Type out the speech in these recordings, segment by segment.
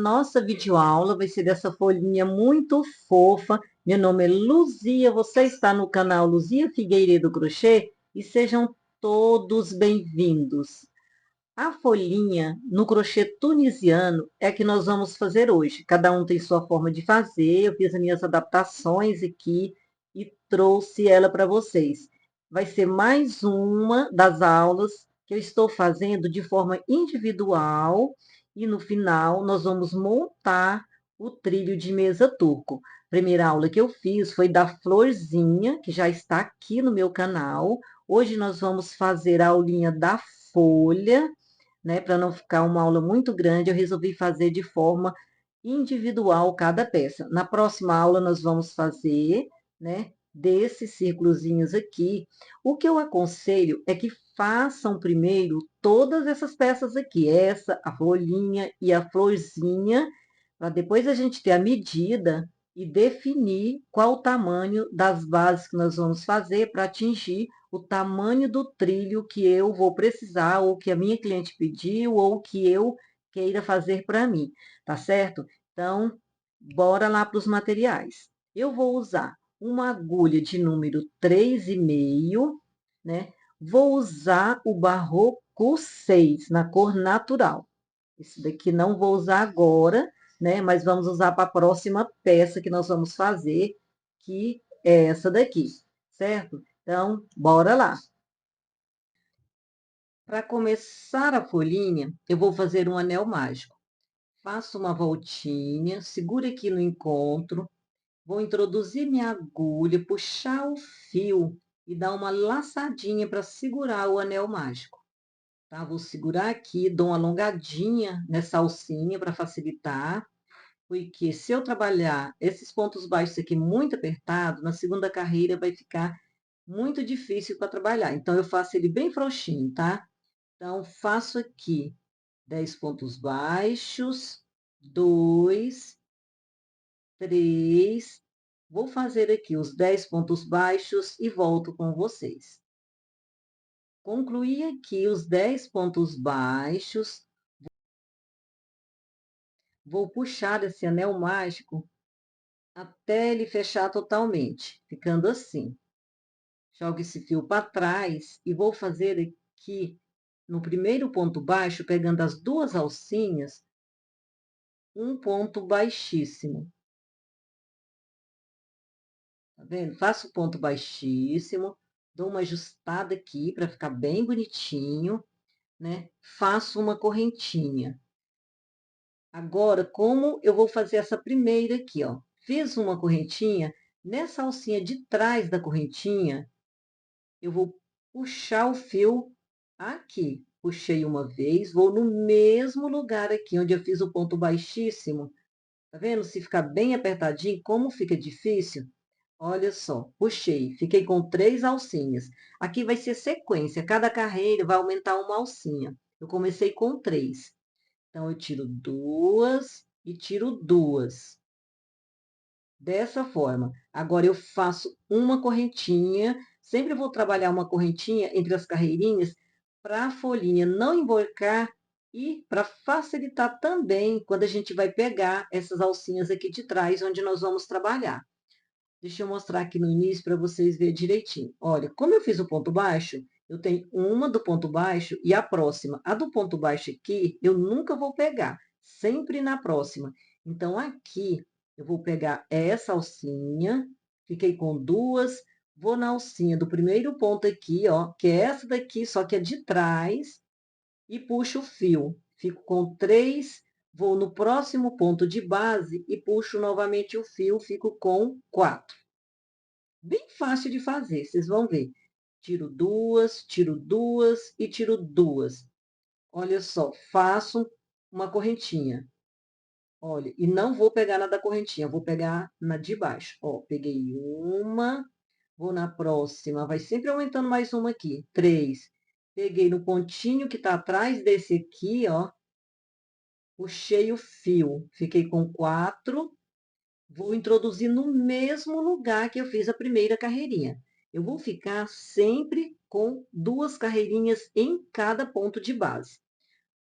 nossa videoaula vai ser dessa folhinha muito fofa. Meu nome é Luzia, você está no canal Luzia Figueiredo Crochê e sejam todos bem-vindos. A folhinha no crochê tunisiano é a que nós vamos fazer hoje. Cada um tem sua forma de fazer, eu fiz as minhas adaptações aqui e trouxe ela para vocês. Vai ser mais uma das aulas que eu estou fazendo de forma individual e no final nós vamos montar o trilho de mesa turco. A primeira aula que eu fiz foi da florzinha, que já está aqui no meu canal. Hoje nós vamos fazer a aulinha da folha, né? Para não ficar uma aula muito grande, eu resolvi fazer de forma individual cada peça. Na próxima aula, nós vamos fazer, né? Desses círculozinhos aqui. O que eu aconselho é que façam primeiro todas essas peças aqui, essa, a folhinha e a florzinha, para depois a gente ter a medida e definir qual o tamanho das bases que nós vamos fazer para atingir o tamanho do trilho que eu vou precisar, ou que a minha cliente pediu, ou que eu queira fazer para mim, tá certo? Então, bora lá para os materiais. Eu vou usar uma agulha de número 3,5, né? Vou usar o Barroco 6, na cor natural. Esse daqui não vou usar agora, né? Mas vamos usar para a próxima peça que nós vamos fazer, que é essa daqui, certo? Então, bora lá. Para começar a folhinha, eu vou fazer um anel mágico. Faço uma voltinha, seguro aqui no encontro, vou introduzir minha agulha, puxar o fio e dar uma laçadinha para segurar o anel mágico. Tá? Vou segurar aqui, dou uma alongadinha nessa alcinha para facilitar, porque se eu trabalhar esses pontos baixos aqui muito apertado, na segunda carreira vai ficar muito difícil para trabalhar. Então, eu faço ele bem frouxinho, tá? Então, faço aqui 10 pontos baixos, 2, 3. Vou fazer aqui os 10 pontos baixos e volto com vocês. Concluí aqui os 10 pontos baixos. Vou puxar esse anel mágico até ele fechar totalmente, ficando assim. Jogo esse fio para trás e vou fazer aqui no primeiro ponto baixo, pegando as duas alcinhas, um ponto baixíssimo. Tá vendo? Faço ponto baixíssimo, dou uma ajustada aqui para ficar bem bonitinho, né? Faço uma correntinha. Agora, como eu vou fazer essa primeira aqui, ó? Fiz uma correntinha, nessa alcinha de trás da correntinha, eu vou puxar o fio aqui. Puxei uma vez, vou no mesmo lugar aqui, onde eu fiz o ponto baixíssimo. Tá vendo? Se ficar bem apertadinho, como fica difícil, olha só, puxei, fiquei com 3 alcinhas. Aqui vai ser sequência, cada carreira vai aumentar uma alcinha. Eu comecei com 3. Então, eu tiro 2 e tiro 2. Dessa forma. Agora, eu faço uma correntinha, sempre vou trabalhar uma correntinha entre as carreirinhas, para a folhinha não emborcar e para facilitar também quando a gente vai pegar essas alcinhas aqui de trás, onde nós vamos trabalhar. Deixa eu mostrar aqui no início para vocês verem direitinho. Olha, como eu fiz o ponto baixo, eu tenho uma do ponto baixo e a próxima. A do ponto baixo aqui, eu nunca vou pegar, sempre na próxima. Então, aqui, eu vou pegar essa alcinha, fiquei com 2, vou na alcinha do primeiro ponto aqui, ó, que é essa daqui, só que é de trás, e puxo o fio. Fico com 3, vou no próximo ponto de base e puxo novamente o fio, fico com 4. Bem fácil de fazer, vocês vão ver. Tiro 2 e tiro 2. Olha só, faço uma correntinha. Olha, e não vou pegar na da correntinha, vou pegar na de baixo. Ó, peguei uma, vou na próxima, vai sempre aumentando mais uma aqui. 3. Peguei no pontinho que tá atrás desse aqui, ó, puxei o fio, fiquei com 4, vou introduzir no mesmo lugar que eu fiz a primeira carreirinha. Eu vou ficar sempre com 2 carreirinhas em cada ponto de base.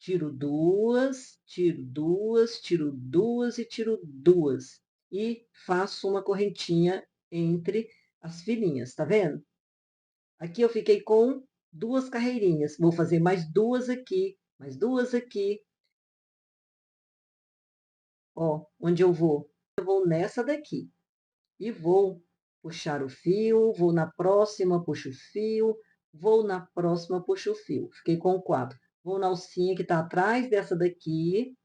tiro duas, tiro duas, tiro duas e tiro duas. E faço uma correntinha entre as filinhas, tá vendo? Aqui eu fiquei com duas carreirinhas. Vou fazer mais duas aqui, mais duas aqui. Ó, onde eu vou? Eu vou nessa daqui. E vou puxar o fio, vou na próxima, puxo o fio, vou na próxima, puxo o fio. Fiquei com quatro. Vou na alcinha que tá atrás dessa daqui,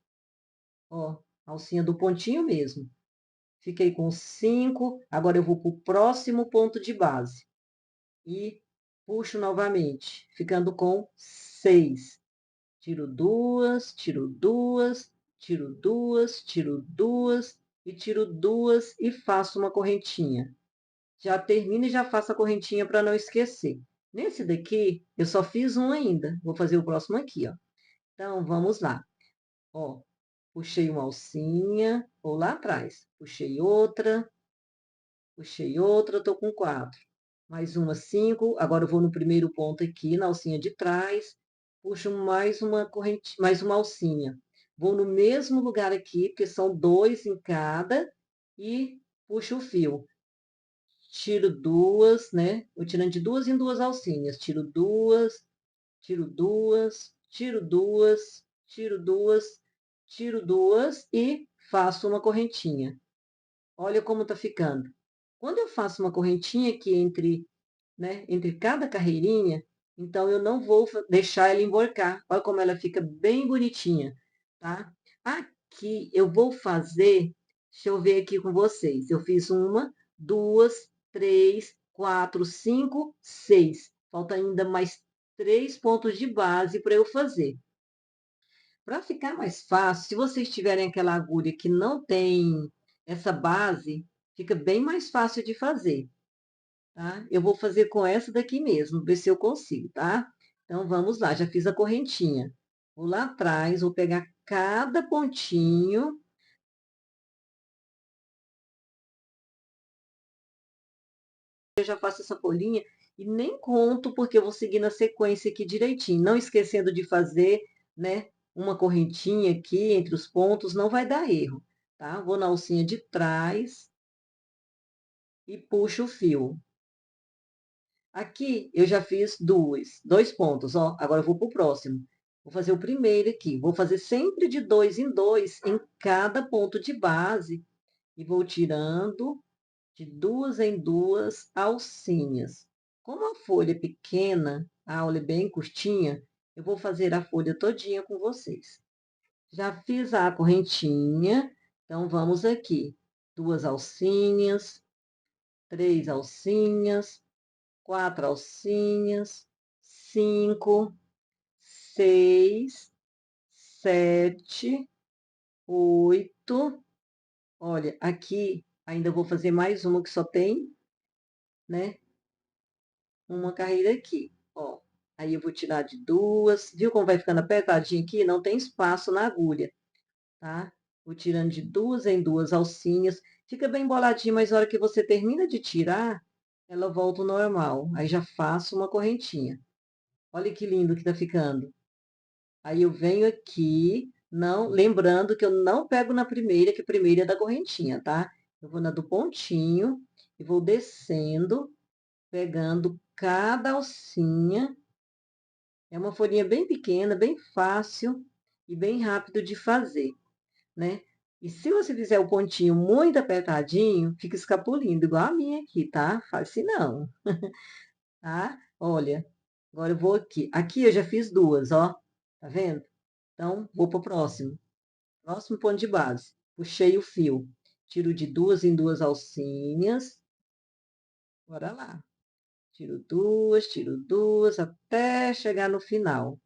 ó, alcinha do pontinho mesmo. Fiquei com 5, agora eu vou pro próximo ponto de base. E puxo novamente, ficando com 6. Tiro duas, tiro duas, tiro duas, tiro duas e tiro duas e faço uma correntinha. Já termino e já faço a correntinha para não esquecer. Nesse daqui, eu só fiz um ainda. Vou fazer o próximo aqui, ó. Então, vamos lá. Ó, puxei uma alcinha, ou lá atrás. Puxei outra, tô com 4. Mais uma, 5. Agora, eu vou no primeiro ponto aqui, na alcinha de trás. Puxo mais uma corrente, mais uma alcinha. Vou no mesmo lugar aqui, porque são 2 em cada, e puxo o fio. Tiro duas, né? Vou tirando de duas em duas alcinhas. Tiro duas, tiro duas, tiro duas, tiro duas, tiro duas e faço uma correntinha. Olha como tá ficando. Quando eu faço uma correntinha aqui entre, né, entre cada carreirinha, então eu não vou deixar ela emborcar. Olha como ela fica bem bonitinha, tá? Aqui eu vou fazer, deixa eu ver aqui com vocês. Eu fiz uma, duas, três, quatro, cinco, seis. Falta ainda mais 3 pontos de base para eu fazer. Para ficar mais fácil, se vocês tiverem aquela agulha que não tem essa base, fica bem mais fácil de fazer, tá? Eu vou fazer com essa daqui mesmo, ver se eu consigo, tá? Então, vamos lá, já fiz a correntinha. Vou lá atrás, vou pegar cada pontinho. Eu já faço essa folhinha e nem conto, porque eu vou seguir na sequência aqui direitinho. Não esquecendo de fazer, né, uma correntinha aqui entre os pontos, não vai dar erro, tá? Vou na alcinha de trás e puxo o fio. Aqui eu já fiz dois pontos, ó. Agora eu vou pro próximo. Vou fazer o primeiro aqui. Vou fazer sempre de 2 em 2 em cada ponto de base e vou tirando de 2 em 2 alcinhas. Como a folha é pequena, a aula é bem curtinha, eu vou fazer a folha todinha com vocês. Já fiz a correntinha, então vamos aqui. 2 alcinhas, 3 alcinhas, 4 alcinhas, 5, 6, 7, 8. Olha, aqui ainda vou fazer mais uma que só tem, né, uma carreira aqui, ó. Aí eu vou tirar de duas, viu como vai ficando apertadinho aqui? Não tem espaço na agulha, tá? Vou tirando de duas em duas alcinhas. Fica bem boladinho, mas na hora que você termina de tirar, ela volta ao normal. Aí já faço uma correntinha. Olha que lindo que tá ficando. Aí eu venho aqui, não, lembrando que eu não pego na primeira, que a primeira é da correntinha, tá? Eu vou na do pontinho e vou descendo, pegando cada alcinha. É uma folhinha bem pequena, bem fácil e bem rápido de fazer, né? E se você fizer o pontinho muito apertadinho, fica escapulindo, igual a minha aqui, tá? Faz assim não, tá? Olha, agora eu vou aqui. Aqui eu já fiz duas, ó. Tá vendo? Então, vou pro próximo. Próximo ponto de base. Puxei o fio. Tiro de duas em duas alcinhas. Bora lá. Tiro duas, até chegar no final.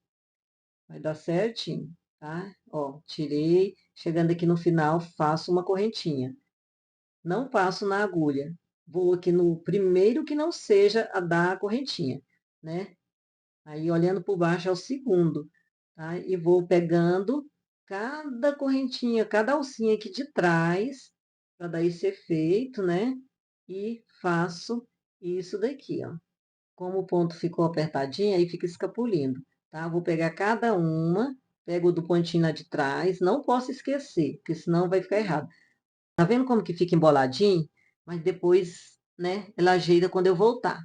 Vai dar certinho, tá? Ó, tirei. Chegando aqui no final, faço uma correntinha. Não passo na agulha. Vou aqui no primeiro que não seja a da correntinha, né? Aí, olhando por baixo, é o segundo, tá? E vou pegando cada correntinha, cada alcinha aqui de trás, para dar esse efeito, né? E faço isso daqui, ó. Como o ponto ficou apertadinho, aí fica escapulindo, tá? Vou pegar cada uma Pego o do pontinho lá de trás, não posso esquecer, porque senão vai ficar errado. Tá vendo como que fica emboladinho? Mas depois, né, ela ajeita quando eu voltar.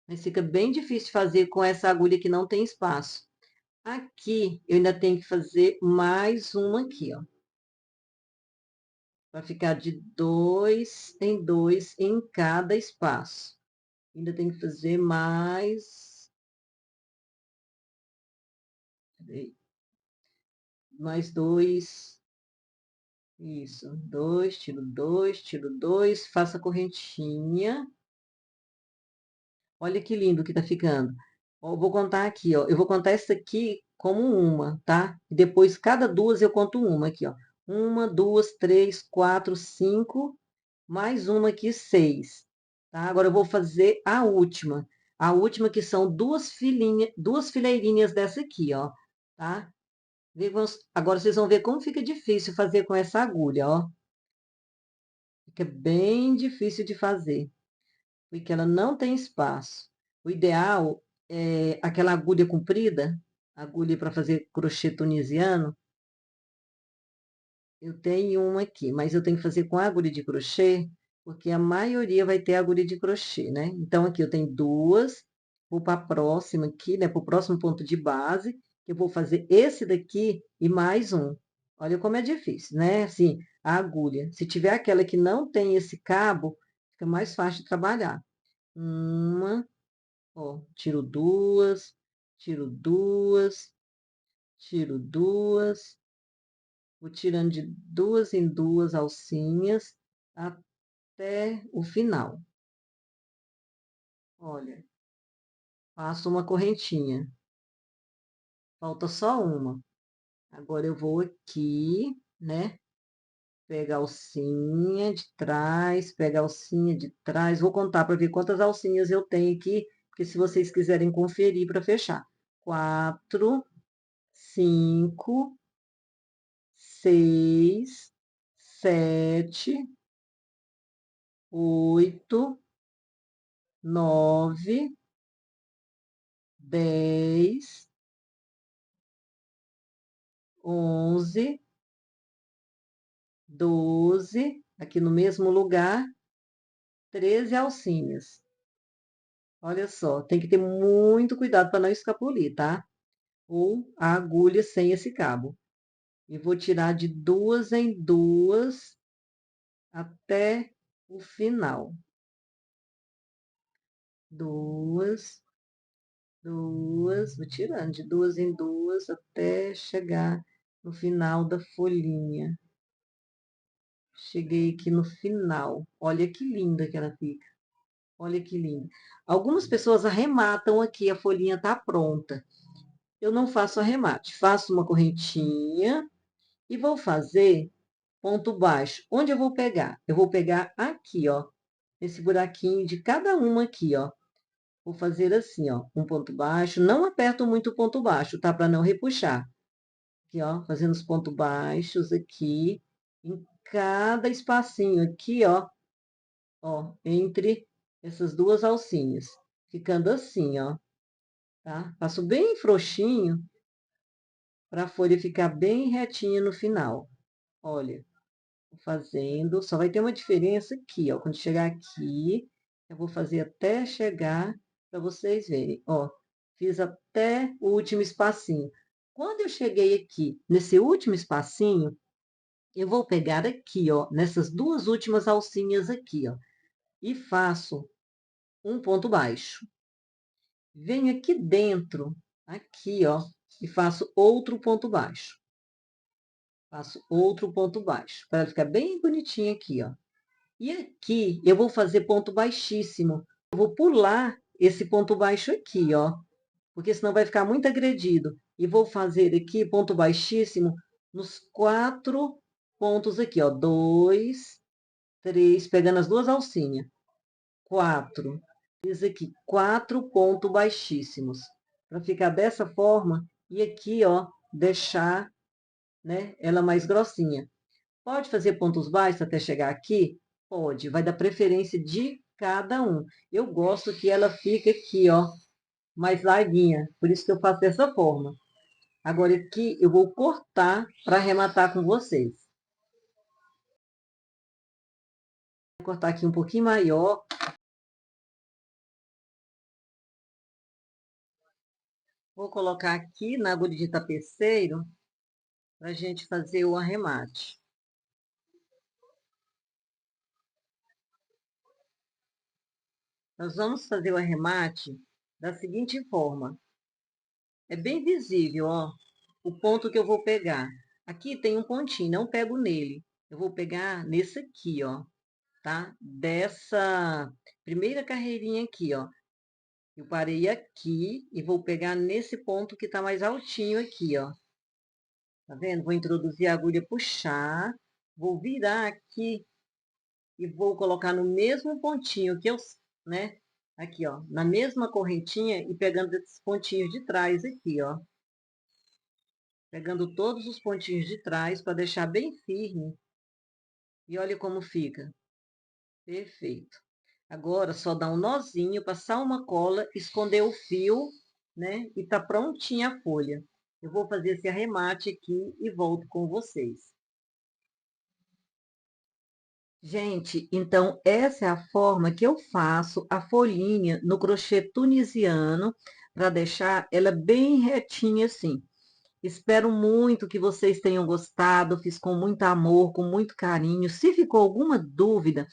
Mas fica bem difícil de fazer com essa agulha que não tem espaço. Aqui, eu ainda tenho que fazer mais uma aqui, ó. Vai ficar de 2 em 2 em cada espaço. Ainda tem que fazer mais... Mais dois. Isso, dois, tiro dois, faça a correntinha. Olha que lindo que tá ficando. Ó, eu vou contar aqui, ó. Eu vou contar essa aqui como uma, tá? E depois, cada duas eu conto uma aqui, ó. Uma, duas, três, quatro, cinco, mais uma aqui, seis. Tá? Agora eu vou fazer a última. A última que são duas fileirinhas dessa aqui, ó. Tá? Agora vocês vão ver como fica difícil fazer com essa agulha, ó. Fica bem difícil de fazer, porque ela não tem espaço. O ideal é aquela agulha comprida, agulha para fazer crochê tunisiano. Eu tenho uma aqui, mas eu tenho que fazer com agulha de crochê, porque a maioria vai ter agulha de crochê, né? Então, aqui eu tenho duas, vou para a próxima aqui, né? Para o próximo ponto de base, que eu vou fazer esse daqui e mais um. Olha como é difícil, né? Assim, a agulha. Se tiver aquela que não tem esse cabo, fica mais fácil de trabalhar. Uma, ó, tiro duas, tiro duas, tiro duas, vou tirando de duas em duas alcinhas até o final. Olha, faço uma correntinha, falta só uma. Agora eu vou aqui, né? Pegar a alcinha de trás, pegar a alcinha de trás. Vou contar para ver quantas alcinhas eu tenho aqui, porque se vocês quiserem conferir para fechar. Quatro, cinco, seis, sete, oito, nove, 10, 11, 12, aqui no mesmo lugar, 13 alcinhas. Olha só, tem que ter muito cuidado para não escapulir, tá? Ou a agulha sem esse cabo. E vou tirar de duas em duas até o final. Duas, duas, vou tirando de duas em duas até chegar no final da folhinha. Cheguei aqui no final. Olha que linda que ela fica. Olha que linda. Algumas pessoas arrematam aqui, a folhinha tá pronta. Eu não faço arremate, faço uma correntinha e vou fazer ponto baixo. Onde eu vou pegar? Eu vou pegar aqui, ó, nesse buraquinho de cada uma aqui, ó. Vou fazer assim, ó, um ponto baixo. Não aperto muito o ponto baixo, tá? Para não repuxar. Aqui, ó, fazendo os pontos baixos aqui, em cada espacinho aqui, ó, entre essas duas alcinhas. Ficando assim, ó, tá? Passo bem frouxinho para a folha ficar bem retinha no final. Olha, vou fazendo, só vai ter uma diferença aqui, ó. Quando chegar aqui, eu vou fazer até chegar para vocês verem, ó. Fiz até o último espacinho. Quando eu cheguei aqui, nesse último espacinho, eu vou pegar aqui, ó, nessas duas últimas alcinhas aqui, ó, e faço um ponto baixo. Venho aqui dentro, aqui, ó, e faço outro ponto baixo. Faço outro ponto baixo, para ficar bem bonitinho aqui, ó. E aqui, eu vou fazer ponto baixíssimo. Eu vou pular esse ponto baixo aqui, ó, porque senão vai ficar muito agredido. E vou fazer aqui ponto baixíssimo nos quatro pontos aqui, ó. Dois, três, pegando as duas alcinhas. Quatro. Fiz aqui quatro pontos baixíssimos. Para ficar dessa forma. E aqui, ó, deixar, né, ela mais grossinha. Pode fazer pontos baixos até chegar aqui? Pode, vai dar preferência de cada um. Eu gosto que ela fique aqui, ó, mais larguinha. Por isso que eu faço dessa forma. Agora aqui eu vou cortar para arrematar com vocês. Vou cortar aqui um pouquinho maior. Vou colocar aqui na agulha de tapeceiro para a gente fazer o arremate. Nós vamos fazer o arremate da seguinte forma. É bem visível, ó, o ponto que eu vou pegar. Aqui tem um pontinho, não pego nele. Eu vou pegar nesse aqui, ó, tá? Dessa primeira carreirinha aqui, ó. Eu parei aqui e vou pegar nesse ponto que tá mais altinho aqui, ó. Tá vendo? Vou introduzir a agulha, puxar, vou virar aqui e vou colocar no mesmo pontinho que eu, né? Aqui, ó, na mesma correntinha e pegando esses pontinhos de trás aqui, ó. Pegando todos os pontinhos de trás para deixar bem firme. E olha como fica. Perfeito. Agora, só dar um nozinho, passar uma cola, esconder o fio, né? E tá prontinha a folha. Eu vou fazer esse arremate aqui e volto com vocês. Gente, então essa é a forma que eu faço a folhinha no crochê tunisiano, para deixar ela bem retinha assim. Espero muito que vocês tenham gostado, fiz com muito amor, com muito carinho. Se ficou alguma dúvida,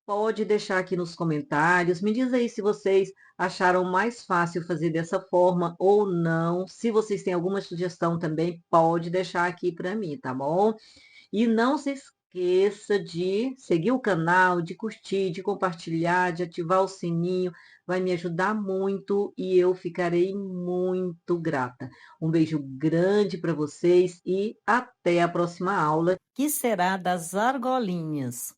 pode deixar aqui nos comentários. Me diz aí se vocês acharam mais fácil fazer dessa forma ou não. Se vocês têm alguma sugestão também, pode deixar aqui para mim, tá bom? E não se esqueça de seguir o canal, de curtir, de compartilhar, de ativar o sininho. Vai me ajudar muito e eu ficarei muito grata. Um beijo grande para vocês e até a próxima aula, que será das argolinhas.